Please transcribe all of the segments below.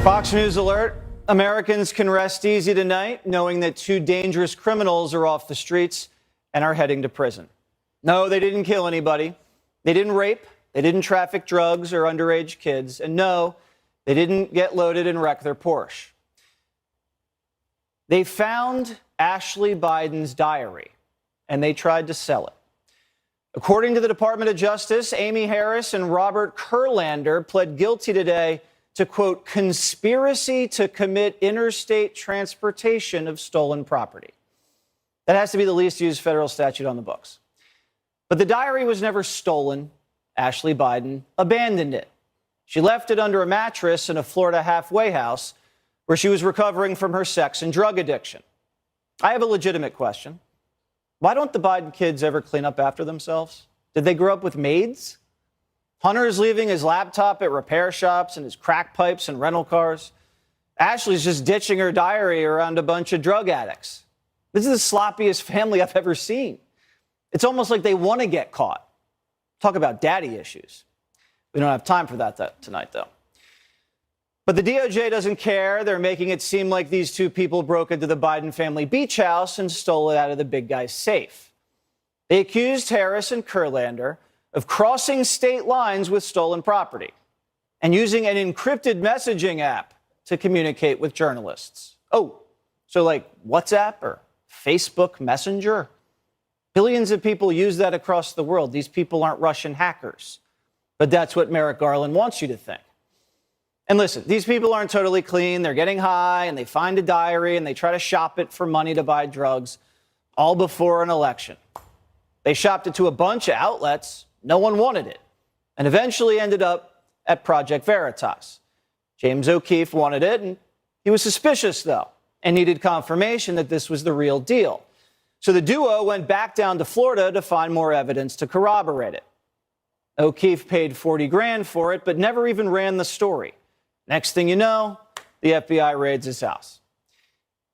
Fox News alert. Americans can rest easy tonight knowing that two dangerous criminals are off the streets and are heading to prison. No, they didn't kill anybody. They didn't rape. They didn't traffic drugs or underage kids. And no, they didn't get loaded and wreck their Porsche. They found Ashley Biden's diary and they tried to sell it. According to the Department of Justice, Amy Harris and Robert Kurlander pled guilty today to, quote, conspiracy to commit interstate transportation of stolen property. That has to be the least used federal statute on the books. But the diary was never stolen. Ashley Biden abandoned it. She left it under a mattress in a Florida halfway house where she was recovering from her sex and drug addiction. I have a legitimate question. Why don't the Biden kids ever clean up after themselves? Did they grow up with maids? Hunter is leaving his laptop at repair shops and his crack pipes and rental cars. Ashley's just ditching her diary around a bunch of drug addicts. This is the sloppiest family I've ever seen. It's almost like they want to get caught. Talk about daddy issues. We don't have time for that tonight, though. But the DOJ doesn't care. They're making it seem like these two people broke into the Biden family beach house and stole it out of the big guy's safe. They accused Harris and Kurlander of crossing state lines with stolen property and using an encrypted messaging app to communicate with journalists. Oh, so like WhatsApp or Facebook Messenger? Billions of people use that across the world. These people aren't Russian hackers. But that's what Merrick Garland wants you to think. And listen, these people aren't totally clean. They're getting high and they find a diary and they try to shop it for money to buy drugs, all before an election. They shopped it to a bunch of outlets. No one wanted it, and eventually ended up at Project Veritas. James O'Keefe wanted it, and he was suspicious, though, and needed confirmation that this was the real deal. So the duo went back down to Florida to find more evidence to corroborate it. O'Keefe paid 40 grand for it, but never even ran the story. Next thing you know, the FBI raids his house.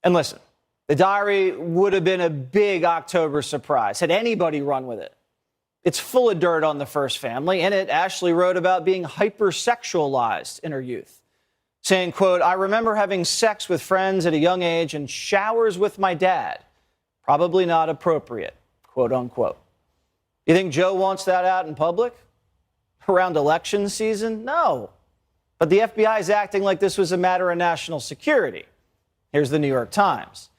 And listen, the diary would have been a big October surprise had anybody run with it. It's full of dirt on the first family. In it, Ashley wrote about being hypersexualized in her youth, saying, quote, I remember having sex with friends at a young age and showers with my dad. Probably not appropriate, quote unquote. You think Joe wants that out in public? Around election season? No. But the FBI is acting like this was a matter of national security. Here's the New York Times.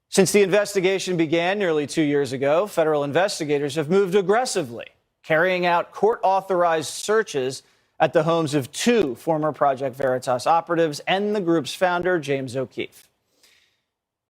Since the investigation began nearly 2 years ago, federal investigators have moved aggressively, carrying out court-authorized searches at the homes of two former Project Veritas operatives and the group's founder, James O'Keefe.